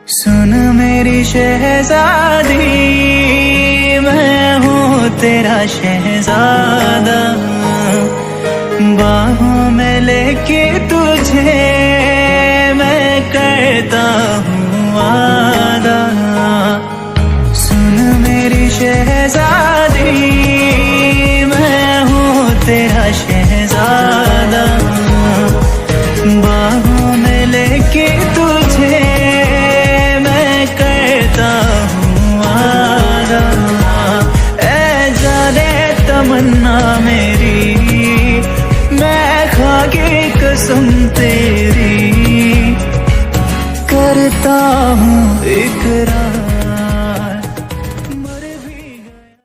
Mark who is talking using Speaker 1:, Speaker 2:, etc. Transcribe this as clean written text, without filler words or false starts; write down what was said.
Speaker 1: सुन मेरी शहजादी, मैं हूँ तेरा शहजादा। बाहों में लेके तुझे मैं करता हूँ वादा। सुन मेरी शहजादी, मैं हूँ तेरा शहजादा। बाहों में लेके तुझे मैं करता हूँ वादा। ऐ जाने तमन्ना मेरी, मैं खाके कसम तेरी करता हूँ